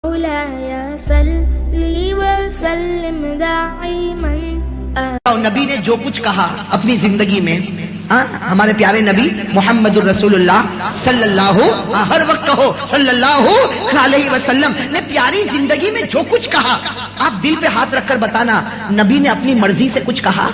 مولاي صلی وسلم دائما. نبی نے جو کچھ کہا اپنی زندگی میں، ہمارے پیارے نبی محمد الرسول اللہ صلی اللہ، ہر وقت کہو صلی اللہ علیہ وسلم نے پیاری زندگی میں جو کچھ کہا، آپ دل پہ ہاتھ رکھ کر بتانا نبی نے اپنی مرضی سے کچھ کہا؟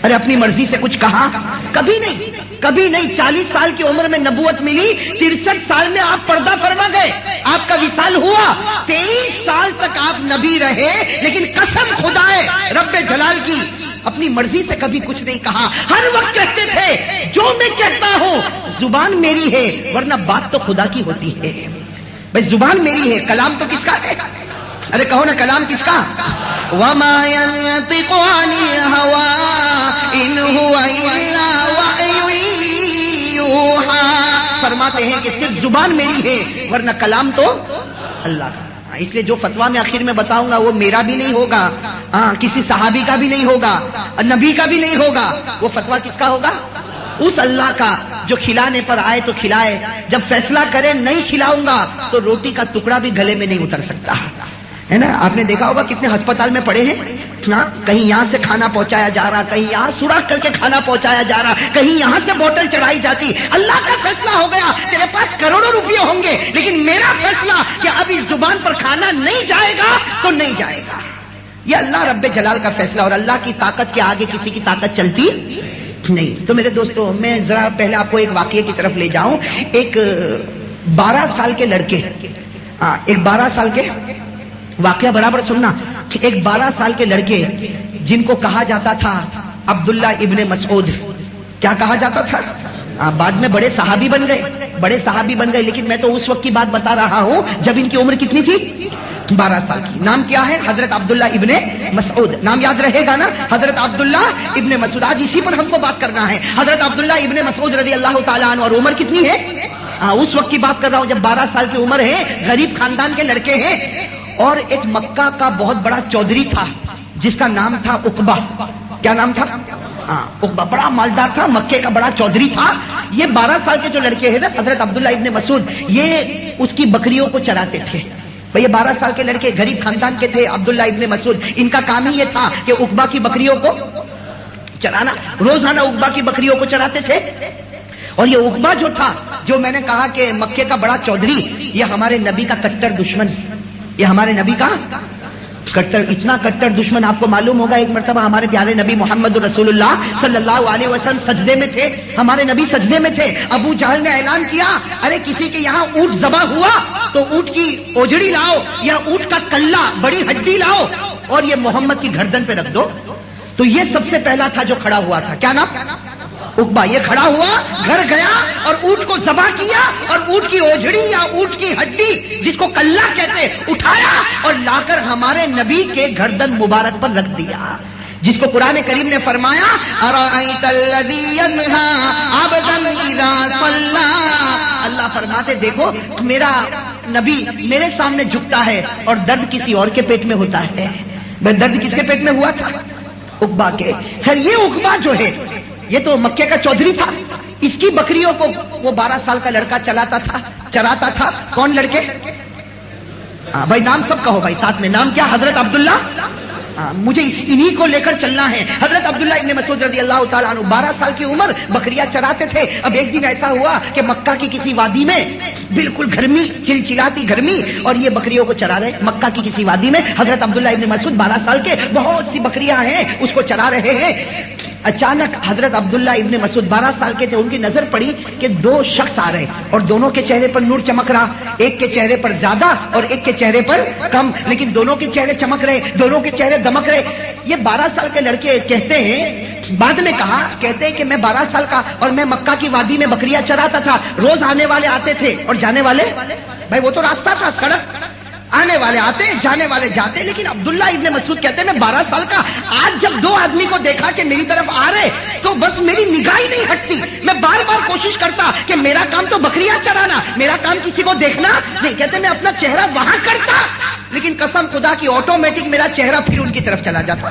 ارے اپنی مرضی سے کچھ کہا؟ کبھی نہیں، کبھی نہیں. 40 سال کی عمر میں نبوت ملی، 63 سال میں آپ پردہ فرما گئے، آپ کا وصال ہوا، 23 سال تک آپ نبی رہے، لیکن قسم خدا ہے رب جلال کی اپنی مرضی سے کبھی کچھ نہیں کہا. ہر وقت کہتے تھے جو میں کہتا ہوں زبان میری ہے، ورنہ بات تو خدا کی ہوتی ہے. بھائی زبان میری ہے، کلام تو کس کا ہے؟ ارے کہو نا کلام کس کا؟ وَمَا يَنطِقُ عَنِ الْهَوَىٰ إِنْ هُوَ إِلَّا وَحْيٌ يُوحَىٰ. فرماتے ہیں کہ صرف زبان میری ہے ورنہ کلام تو اللہ کا. اس لیے جو فتویٰ میں آخر میں بتاؤں گا وہ میرا بھی نہیں ہوگا، کسی صحابی کا بھی نہیں ہوگا، نبی کا بھی نہیں ہوگا. وہ فتویٰ کس کا ہوگا؟ اس اللہ کا جو کھلانے پر آئے تو کھلائے، جب فیصلہ کرے نہیں کھلاؤں گا تو روٹی کا ٹکڑا بھی گلے میں نہیں اتر سکتا ہے نا. آپ نے دیکھا ہوگا کتنے ہسپتال میں پڑے ہیں، کہیں یہاں سے کھانا پہنچایا جا رہا، کہیں یہاں سوراخ کر کے کھانا پہنچایا جا رہا، کہیں یہاں سے بوتل چڑھائی جاتی. اللہ کا فیصلہ ہو گیا، تیرے پاس کروڑوں روپے ہوں گے، لیکن میرا فیصلہ کہ اب اس زبان پر کھانا نہیں جائے گا تو نہیں جائے گا. یہ اللہ رب جلال کا فیصلہ، اور اللہ کی طاقت کے آگے کسی کی طاقت چلتی نہیں. تو میرے دوستو، میں ذرا پہلے آپ کو ایک واقعے کی طرف لے جاؤں. ایک 12 سال کے لڑکے، ایک 12 سال کے واقعہ برابر سننا. ایک 12 سال کے لڑکے جن کو کہا جاتا تھا عبداللہ ابن مسعود. کیا کہا جاتا تھا؟ بعد میں بڑے صحابی بن گئے، بڑے صحابی بن گئے، لیکن میں تو اس وقت کی بات بتا رہا ہوں جب ان کی عمر کتنی تھی؟ 12 سال کی. نام کیا ہے؟ حضرت عبداللہ ابن مسعود. نام یاد رہے گا نا؟ حضرت عبداللہ ابن مسعود. آج اسی پر ہم کو بات کرنا ہے. حضرت عبداللہ ابن مسعود رضی اللہ تعالیٰ عنہ. اور عمر کتنی ہے؟ اس وقت کی بات کر رہا ہوں جب 12 سال کی عمر ہے، غریب خاندان کے لڑکے ہیں. اور ایک مکہ کا بہت بڑا چودھری تھا جس کا نام تھا عقبہ. کیا نام تھا؟ عقبہ بڑا مالدار تھا، مکے کا بڑا چودھری تھا. یہ 12 سال کے جو لڑکے ہیں نا، حضرت عبداللہ ابن مسعود، یہ اس کی بکریوں کو چراتے تھے. یہ 12 سال کے لڑکے غریب خاندان کے تھے. عبداللہ ابن مسعود ان کا کام ہی یہ تھا کہ عقبہ کی بکریوں کو چرانا. روزانہ عقبہ کی بکریوں کو چراتے تھے. اور یہ عقبہ جو تھا، جو میں نے کہا کہ مکے کا بڑا چودھری، یہ ہمارے نبی کا کٹر دشمن. یہ ہمارے نبی کا کٹر، اتنا کٹر دشمن. آپ کو معلوم ہوگا ایک مرتبہ ہمارے پیارے نبی محمد رسول اللہ صلی اللہ علیہ وسلم سجدے میں تھے. ہمارے نبی سجدے میں تھے. ابو جہل نے اعلان کیا، ارے کسی کے یہاں اونٹ ذبح ہوا تو اونٹ کی اوجڑی لاؤ یا اونٹ کا کلہ، بڑی ہڈی لاؤ اور یہ محمد کی گردن پہ رکھ دو. تو یہ سب سے پہلا تھا جو کھڑا ہوا تھا. کیا نام؟ عقبہ. یہ کھڑا ہوا، گھر گیا اور اونٹ کو ذبح کیا اور اونٹ کی اوجڑی یا اونٹ کی ہڈی جس کو کلہ کہتے اٹھایا اور لا کر ہمارے نبی کے گردن مبارک پر رکھ دیا. جس کو قرآن کریم نے فرمایا ارأیت الذی ینہی عبدا اذا صلی. اللہ فرماتے دیکھو میرا نبی میرے سامنے جھکتا ہے اور درد کسی اور کے پیٹ میں ہوتا ہے. درد کس کے پیٹ میں ہوا تھا؟ عقبہ کے. خیر یہ عقبہ جو ہے یہ تو مکے کا چودھری تھا. اس کی بکریوں کو وہ 12 سال کا لڑکا چراتا تھا. کون لڑکے؟ بھائی نام سب کہو بھائی ساتھ میں. نام کیا؟ حضرت عبداللہ. مجھے انہی کو لے کر چلنا ہے. حضرت عبداللہ ابن مسعود رضی اللہ تعالیٰ عنہ 12 سال کی عمر، بکریاں چراتے تھے. اب ایک دن ایسا ہوا کہ مکہ کی کسی وادی میں بالکل گرمی، چلچلاتی گرمی، اور یہ بکریوں کو چرا رہے. مکہ کی کسی وادی میں حضرت عبداللہ ابن مسعود 12 سال کے، بہت سی بکریاں ہیں، اس کو چرا رہے ہیں. اچانک حضرت عبداللہ ابن مسعود 12 سال کے تھے، ان کی نظر پڑی کہ 2 شخص آ رہے اور دونوں کے چہرے پر نور چمک رہا. ایک کے چہرے پر زیادہ اور ایک کے چہرے پر کم، لیکن دونوں کے چہرے چمک رہے، دونوں کے چہرے دمک رہے. یہ 12 سال کے لڑکے کہتے ہیں، بعد میں کہتے ہیں کہ میں 12 سال کا اور میں مکہ کی وادی میں بکریاں چراتا تھا. روز آنے والے آتے تھے اور جانے والے، بھائی وہ تو راستہ تھا، سڑک، آنے والے آتے جانے والے جاتے. لیکن عبداللہ ابن مسعود کہتے ہیں میں 12 سال کا، آج جب 2 آدمی کو دیکھا کہ میری طرف آ رہے تو بس میری نگاہ ہی نہیں ہٹتی. میں بار بار کوشش کرتا کہ میرا کام تو بکریاں چرانا، میرا کام کسی کو دیکھنا نہیں. کہتے میں اپنا چہرہ وہاں کرتا، لیکن قسم خدا کی آٹومیٹک میرا چہرہ پھر ان کی طرف چلا جاتا.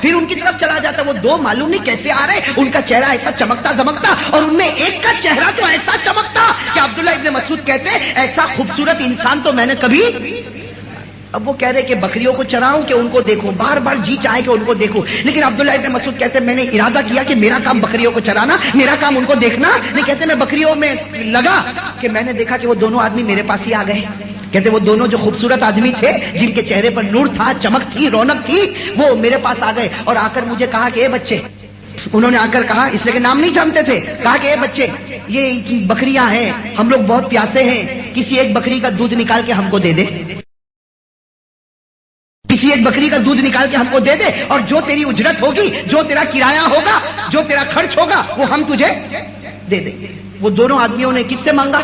پھر ان کی طرف چلا جاتا. وہ دو معلوم نہیں کیسے آ رہے, ان کا چہرہ ایسا چمکتا دمکتا, اور ان میں ایک کا چہرہ تو ایسا چمکتا کہ عبداللہ ابن مسعود کہتے ایسا خوبصورت انسان تو میں نے کبھی. اب وہ کہہ رہے کہ بکریوں کو چراؤں کہ ان کو دیکھوں, بار بار جی چاہے کہ ان کو دیکھوں, لیکن عبداللہ ابن مسعود کہتے میں نے ارادہ کیا کہ میرا کام بکریوں کو چرانا, میرا کام ان کو دیکھنا نہیں. کہتے میں بکریوں میں لگا کہ میں نے دیکھا کہ وہ دونوں آدمی میرے پاس ہی آ گئے. کہتے وہ دونوں جو خوبصورت آدمی تھے جن کے چہرے پر نور تھا, چمک تھی, رونق تھی, وہ میرے پاس آ گئے اور آ کر مجھے کہا کہ اے بچے, انہوں نے آ کر کہا, اس لیے کہ نام نہیں جانتے تھے, کہا کہ اے بچے یہ بکریاں ہیں, ہم لوگ بہت پیاسے ہیں, کسی ایک بکری کا دودھ نکال کے ہم کو دے دے, کسی ایک بکری کا دودھ نکال کے ہم کو دے دے, اور جو تیری اجرت ہوگی, جو تیرا کرایہ ہوگا, جو تیرا خرچ ہوگا, وہ ہم تجھے دے دیں گے. وہ دونوں آدمیوں نے کس سے مانگا؟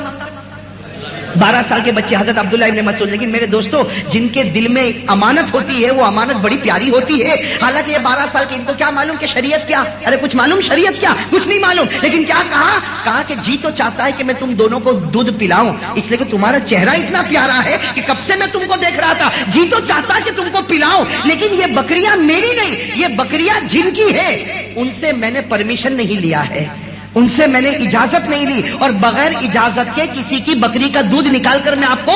12 سال کے بچے حضرت عبداللہ ابن مسعود. لیکن میرے دوستو, جن کے دل میں امانت ہوتی ہے وہ امانت بڑی پیاری ہوتی ہے. حالانکہ یہ 12 سال کے, ان کو کیا معلوم کہ شریعت کیا, ارے کچھ معلوم شریعت کیا, کچھ نہیں معلوم. لیکن کیا کہا کہ جی تو چاہتا ہے کہ میں تم دونوں کو دودھ پلاؤں, اس لیے کہ تمہارا چہرہ اتنا پیارا ہے کہ کب سے میں تم کو دیکھ رہا تھا, جی تو چاہتا ہے کہ تم کو پلاؤں, لیکن یہ بکریاں میری نہیں, یہ بکریاں جن کی ہے ان سے میں نے پرمیشن نہیں لیا ہے, ان سے میں نے اجازت نہیں لی, اور بغیر اجازت کے کسی کی بکری کا دودھ نکال کر میں آپ کو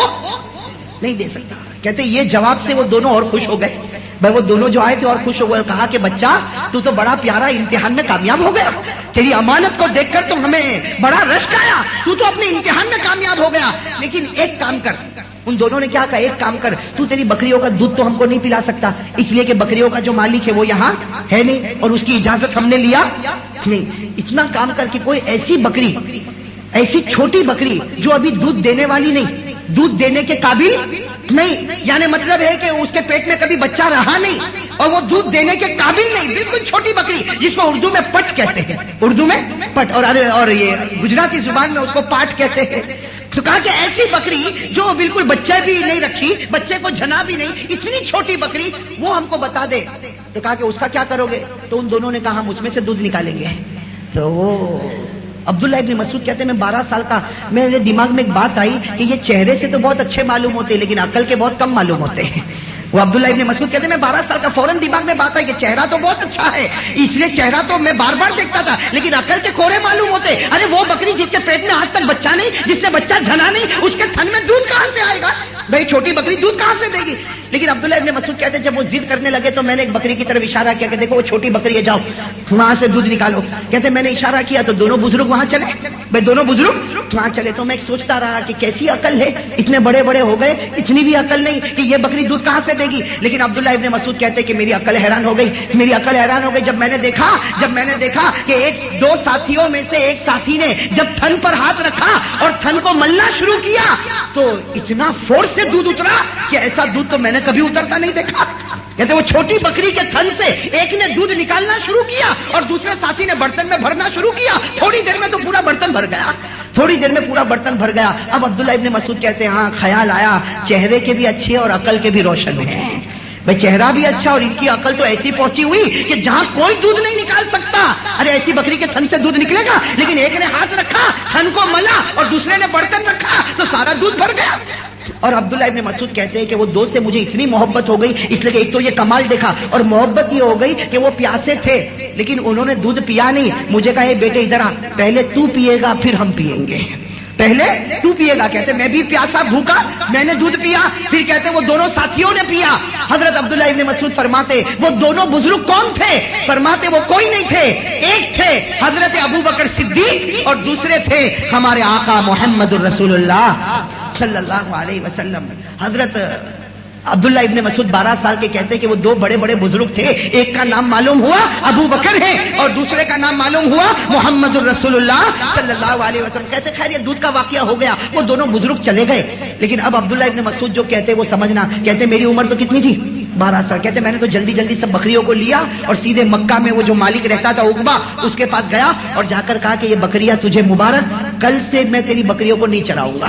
نہیں دے سکتا. کہتے یہ جواب سے وہ دونوں اور خوش ہو گئے. بھائی وہ دونوں جو آئے تھے اور خوش ہو گئے, کہا کہ بچہ تو بڑا پیارا امتحان میں کامیاب ہو گیا, تیری امانت کو دیکھ کر تو ہمیں بڑا رشک آیا, تو اپنے امتحان میں کامیاب ہو گیا. لیکن ایک کام کر. ان دونوں نے کیا کہا, ایک کام کر, تو تیری بکریوں کا دودھ تو ہم کو نہیں پلا سکتا, اس لیے کہ بکریوں کا جو مالک ہے وہ یہاں ہے نہیں, اور اس کی اجازت ہم نے لیا نہیں. اتنا کام کر کے کوئی ایسی بکری, ایسی چھوٹی بکری جو ابھی دودھ دینے والی نہیں, دودھ دینے کے قابل نہیں, یعنی مطلب ہے کہ اس کے پیٹ میں کبھی بچہ رہا نہیں اور وہ دودھ دینے کے قابل نہیں, بالکل چھوٹی بکری جس کو اردو میں پٹ کہتے ہیں, اردو میں پٹ, اور یہ گجراتی زبان میں اس کو پاٹ کہتے ہیں. تو کہا کہ ایسی بکری جو بالکل بچہ بھی نہیں رکھی, بچے کو جنا بھی نہیں, اتنی چھوٹی بکری وہ ہم کو بتا دے. تو کہا کہ اس کا کیا کرو گے؟ تو ان دونوں نے کہا ہم اس میں سے دودھ نکالیں گے. تو وہ عبداللہ ابن مسعود کہتے ہیں میں 12 سال کا, میرے دماغ میں ایک بات آئی کہ یہ چہرے سے تو بہت اچھے معلوم ہوتے ہیں لیکن عقل کے بہت کم معلوم ہوتے ہیں. وہ عبداللہ ابن مسعود کہتے ہیں میں 12 سال کا, فوراً دماغ میں بات آئی کہ چہرہ تو بہت اچھا ہے, اس لیے چہرہ تو میں بار بار دیکھتا تھا لیکن عقل کے کھورے معلوم ہوتے. ارے وہ بکری جس کے پیٹ میں آج تک بچہ نہیں, جس نے بچہ جنا نہیں, اس کے تھن میں دودھ کہاں سے آئے گا بھائی, چھوٹی بکری دودھ کہاں سے دے گی. لیکن عبداللہ ابن مسعود کہتے ہیں جب وہ ضد کرنے لگے تو میں نے ایک بکری کی طرف اشارہ کیا کہ دیکھو وہ چھوٹی بکری ہے, جاؤ وہاں سے دودھ نکالو. کہتے میں نے اشارہ کیا تو دونوں بزرگ وہاں چلے. بھائی دونوں بزرگ وہاں چلے تو میں ایک سوچتا رہا کہ کیسی عقل ہے, اتنے بڑے بڑے ہو گئے, اتنی بھی عقل نہیں کہ یہ بکری دودھ کہاں سے دے گی. لیکن عبداللہ ابن مسعود کہتے کہ میری عقل حیران ہو گئی, میری عقل حیران ہو گئی جب میں نے دیکھا کہ دو ساتھیوں میں سے ایک ساتھی نے جب تھن پر ہاتھ رکھا اور تھن کو ملنا شروع کیا تو اتنا فورس سے دودھ اترا کہ ایسا دودھ تو میں نے کبھی اترتا نہیں دیکھا. کہتے وہ چھوٹی بکری کے تھن سے ایک نے دودھ نکالنا شروع کیا اور دوسرے ساتھی نے برتن میں بھرنا شروع کیا. تھوڑی دیر میں تو پورا برتن بھر گیا, تھوڑی دیر میں پورا برتن بھر گیا. اب عبداللہ ابن مسعود کہتے ہیں ہاں خیال آیا چہرے کے بھی اچھے اور عقل کے بھی روشن ہیں. بھائی چہرہ بھی اچھا اور ان کی عقل تو ایسی پہنچی ہوئی کہ جہاں کوئی دودھ نہیں نکال سکتا. ارے ایسی بکری کے تھن سے دودھ نکلے گا, لیکن ایک نے ہاتھ رکھا, تھن کو ملا اور دوسرے نے برتن رکھا تو سارا دودھ بھر گیا. اور عبداللہ ابن مسعود کہتے ہیں کہ وہ دو سے مجھے اتنی محبت ہو گئی, اس لیے کہ ایک تو یہ کمال دیکھا اور محبت یہ ہو گئی کہ وہ پیاسے تھے لیکن انہوں نے دودھ پیا نہیں. مجھے کہا بیٹے ادھر آ, پہلے تو پیے گا پھر ہم پیئیں گے, پہلے تو پیے گا. کہتے میں بھی پیاسا بھوکا, میں نے دودھ پیا, پھر کہتے وہ دونوں ساتھیوں نے پیا. حضرت عبداللہ ابن مسعود فرماتے وہ دونوں بزرگ کون تھے؟ فرماتے وہ کوئی نہیں تھے, ایک تھے حضرت ابو بکر صدیق اور دوسرے تھے ہمارے آقا محمد الرسول اللہ صلی اللہ علیہ وسلم. حضرت عبداللہ ابن مسعود 12 سال کے کہتے ہیں کہ وہ دو بڑے بڑے بزرگ تھے, ایک کا نام معلوم ہوا ابو بکر ہے اور دوسرے کا نام معلوم ہوا محمد الرسول اللہ صلی اللہ علیہ وسلم. کہتے خیر یہ دودھ کا واقعہ ہو گیا, وہ دونوں بزرگ چلے گئے. لیکن اب عبداللہ ابن مسعود جو کہتے وہ سمجھنا, کہتے میری عمر تو کتنی تھی 12 سال. کہتے میں نے تو جلدی جلدی سب بکریوں کو لیا اور سیدھے مکہ میں وہ جو مالک رہتا تھا عقبہ اس کے پاس گیا اور جا کر کہا کہ یہ بکریاں تجھے مبارک, کل سے میں تیری بکریوں کو نہیں چراؤں گا.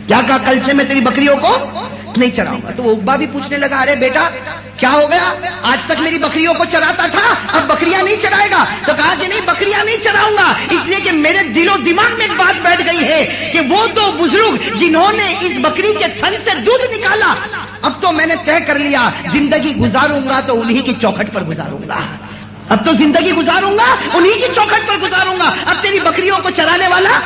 کیا کہا؟ کل سے میں تیری بکریوں کو نہیں چراؤں گا. تو وہ عقبہ بھی پوچھنے لگا ارے بیٹا کیا ہو گیا, آج تک میری بکریوں کو چراتا تھا, اب بکریاں نہیں چرائے گا؟ تو کہا کہ نہیں بکریاں نہیں چراؤں گا, اس لیے کہ میرے دل و دماغ میں ایک بات بیٹھ گئی ہے کہ وہ تو بزرگ جنہوں نے اس بکری کے تھن سے دودھ نکالا, اب تو میں نے طے کر لیا زندگی گزاروں گا تو انہی کی چوکھٹ پر گزاروں گا, اب تو زندگی گزاروں گا انہی کی چوکھٹ پر گزاروں گا, اب تیری بکریوں کو چرانے والا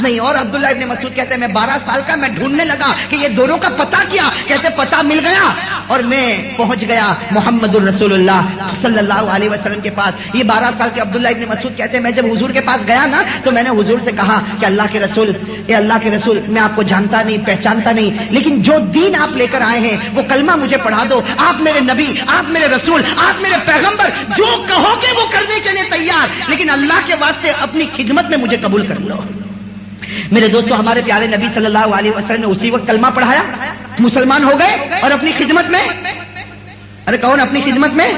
نہیں. اور عبداللہ ابن مسعود کہتے ہیں میں 12 سال کا, میں ڈھونڈنے لگا کہ یہ دونوں کا پتہ کیا, کہتے پتہ مل گیا اور میں پہنچ گیا محمد الرسول اللہ صلی اللہ علیہ وسلم کے پاس. یہ 12 سال کے عبداللہ ابن مسعود کہتے ہیں میں جب حضور کے پاس گیا نا تو میں نے حضور سے کہا کہ اللہ کے رسول, اے اللہ کے رسول, میں آپ کو جانتا نہیں پہچانتا نہیں, لیکن جو دین آپ لے کر آئے ہیں وہ کلمہ مجھے پڑھا دو, آپ میرے نبی, آپ میرے رسول, آپ میرے پیغمبر, جو کہو کہ وہ کرنے کے لیے تیار, لیکن اللہ کے واسطے اپنی خدمت میں مجھے قبول کر لو. میرے دوستو ہمارے پیارے نبی صلی اللہ علیہ وسلم نے اسی وقت کلمہ پڑھایا, مسلمان ہو گئے اور اپنی خدمت میں, ارے کون اپنی خدمت میں.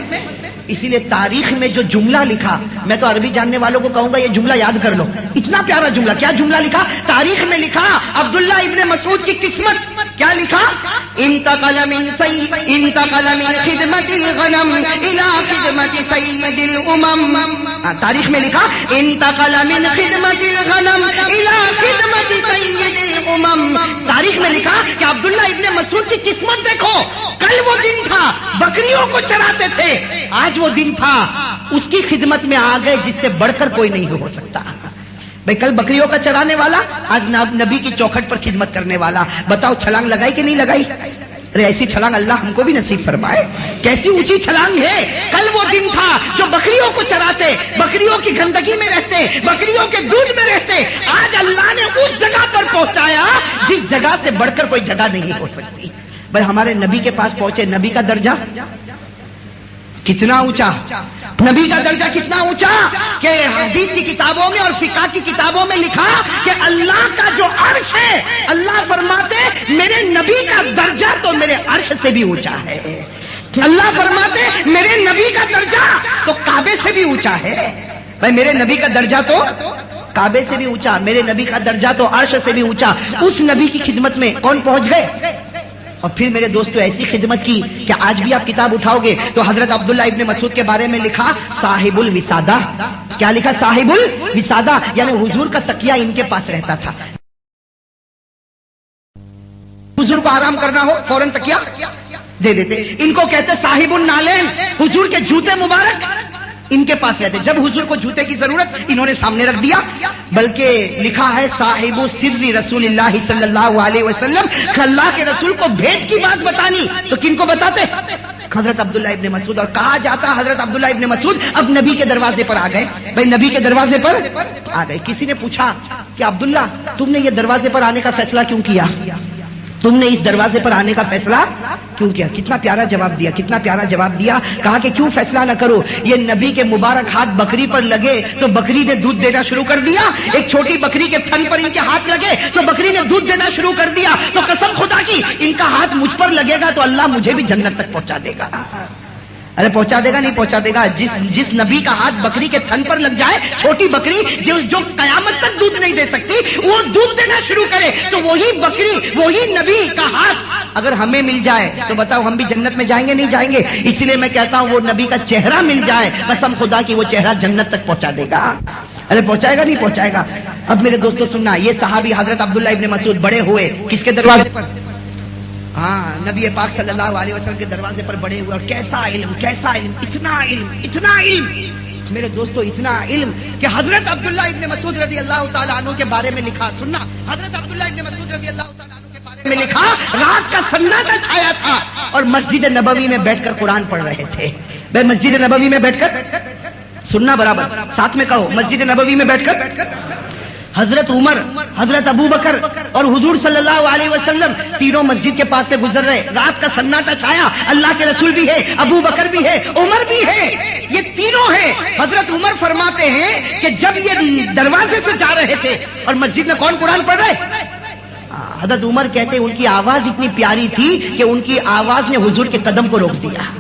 اسی لیے تاریخ میں جو جملہ لکھا, میں تو عربی جاننے والوں کو کہوں گا یہ جملہ یاد کر لو, اتنا پیارا جملہ. کیا جملہ لکھا تاریخ میں؟ لکھا عبداللہ ابن مسعود کی قسمت. کیا لکھا؟ انتقل من خدمت الغنم الى خدمت سید الامم. تاریخ میں لکھا انتقل من خدمت الغنم الى خدمت سید الامم. تاریخ میں لکھا کہ عبداللہ ابن مسعود کی قسمت دیکھو, کل وہ دن تھا بکریوں کو چراتے تھے, آج وہ دن تھا اس کی خدمت میں آ گئے جس سے بڑھ کر کوئی نہیں ہو سکتا. بھائی کل بکریوں کا چرانے والا, آج نبی کی چوکھٹ پر خدمت کرنے والا. بتاؤ چھلانگ لگائی کہ نہیں لگائی؟ ارے ایسی چھلانگ اللہ ہم کو بھی نصیب فرمائے. کیسی اونچی چھلانگ ہے. کل وہ دن تھا جو بکریوں کو چراتے, بکریوں کی گندگی میں رہتے, بکریوں کے دودھ میں رہتے, آج اللہ نے اس جگہ پر پہنچایا جس جگہ سے بڑھ کر کوئی جگہ نہیں ہو سکتی. بھائی ہمارے نبی کے پاس پہنچے, نبی کا درجہ کتنا اونچا, نبی کا درجہ کتنا اونچا کہ حدیث کی کتابوں میں اور فقہ کی کتابوں میں لکھا کہ اللہ کا جو عرش ہے, اللہ فرماتے میرے نبی کا درجہ تو میرے عرش سے بھی اونچا ہے. اللہ فرماتے میرے نبی کا درجہ تو کعبے سے بھی اونچا ہے. بھائی میرے نبی کا درجہ تو کعبے سے بھی اونچا, میرے نبی کا درجہ تو عرش سے بھی اونچا. اس نبی کی خدمت میں کون پہنچ گئے؟ اور پھر میرے دوستو ایسی خدمت کی کہ آج بھی آپ کتاب اٹھاؤ گے تو حضرت عبداللہ ابن مسعود کے بارے میں لکھا صاحب الوسادہ. کیا لکھا؟ صاحب الوسادہ, یعنی حضور کا تکیہ ان کے پاس رہتا تھا. حضور کو آرام کرنا ہو فوراً تکیہ دے دیتے. ان کو کہتے صاحب النالین, حضور کے جوتے مبارک ان کے پاس رہتے. جب حضور کو جوتے کی ضرورت انہوں نے سامنے رکھ دیا. بلکہ لکھا ہے صاحب سر رسول اللہ صلی اللہ علیہ وسلم, اللہ کے رسول کو بھیٹ کی بات بتانی تو کن کو بتاتے؟ حضرت عبداللہ ابن مسعود. اور کہا جاتا حضرت عبداللہ ابن مسعود اب نبی کے دروازے پر آ گئے. بھائی نبی کے دروازے پر آ گئے. کسی نے پوچھا کہ عبداللہ تم نے یہ دروازے پر آنے کا فیصلہ کیوں کیا, تم نے اس دروازے پر آنے کا فیصلہ کیوں کیا؟ کتنا پیارا جواب دیا, کتنا پیارا جواب دیا. کہا کہ کیوں فیصلہ نہ کرو, یہ نبی کے مبارک ہاتھ بکری پر لگے تو بکری نے دودھ دینا شروع کر دیا. ایک چھوٹی بکری کے تھن پر ان کے ہاتھ لگے تو بکری نے دودھ دینا شروع کر دیا. تو قسم خدا کی ان کا ہاتھ مجھ پر لگے گا تو اللہ مجھے بھی جنت تک پہنچا دے گا. ارے پہنچا دے گا نہیں پہنچا دے گا. جس نبی کا ہاتھ بکری کے تھن پر لگ جائے, چھوٹی بکری جو قیامت تک دودھ نہیں دے سکتی وہ دودھ دینا شروع کرے, تو وہی بکری وہی نبی کا ہاتھ اگر ہمیں مل جائے تو بتاؤ ہم بھی جنت میں جائیں گے نہیں جائیں گے؟ اس لیے میں کہتا ہوں وہ نبی کا چہرہ مل جائے, قسم خدا کی وہ چہرہ جنت تک پہنچا دے گا. ارے پہنچائے گا نہیں پہنچائے گا. اب میرے دوستو سننا, یہ صحابی حضرت عبداللہ ابن مسعود بڑے ہوئے کس کے دروازے پر؟ ہاں نبی پاک صلی اللہ علیہ وسلم کے دروازے پر بڑے ہوئے. اور کیسا علم, کیسا علم, اتنا علم, اتنا علم میرے دوستو, اتنا علم کہ حضرت عبداللہ ابن مسعود رضی اللہ تعالیٰ عنہ کے بارے میں لکھا. سننا, حضرت عبداللہ ابن مسعود رضی اللہ تعالیٰ عنہ کے بارے میں لکھا رات کا سناٹا چھایا تھا اور مسجد نبوی میں بیٹھ کر قرآن پڑھ رہے تھے. بھائی مسجد نبوی میں بیٹھ کر, سننا برابر ساتھ میں کہو, مسجد نبوی میں بیٹھ کر حضرت عمر, حضرت ابو بکر اور حضور صلی اللہ علیہ وسلم تینوں مسجد کے پاس سے گزر رہے. رات کا سناٹا چھایا, اللہ کے رسول بھی ہے, ابو بکر بھی ہے, عمر بھی ہے, یہ تینوں ہیں. حضرت عمر فرماتے ہیں کہ جب یہ دروازے سے جا رہے تھے اور مسجد میں کون قرآن پڑھ رہے؟ حضرت عمر کہتے ہیں ان کی آواز اتنی پیاری تھی کہ ان کی آواز نے حضور کے قدم کو روک دیا.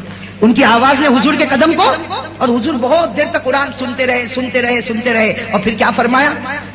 ان کی آواز نے حضور کے قدم کو, اور حضور بہت دیر تک قرآن سنتے رہے سنتے رہے سنتے رہے. اور پھر کیا فرمایا,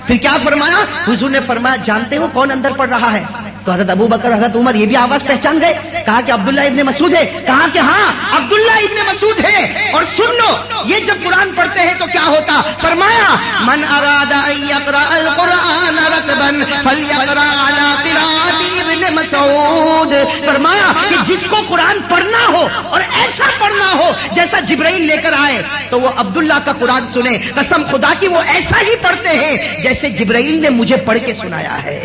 پھر کیا فرمایا؟ حضور نے فرمایا جانتے ہو کون اندر پڑھ رہا ہے؟ تو حضرت ابو بکر حضرت عمر یہ بھی آواز پہچان گئے, کہا کہ عبداللہ ابن مسعود ہے, کہا کہ ہاں عبداللہ ابن مسعود ہے. اور سن لو یہ جب قرآن پڑھتے ہیں تو کیا ہوتا, فرمایا من اراد ان یقرأ القرآن رتبا فلیقرأ علی قراءت ابن مسعود. فرمایا کہ جس کو قرآن پڑھنا ہو اور ایسا پڑھنا ہو جیسا جبرائیل لے کر آئے تو وہ عبداللہ کا قرآن سنے. قسم خدا کی وہ ایسا ہی پڑھتے ہیں جیسے جبرائیل نے مجھے پڑھ کے سنایا ہے.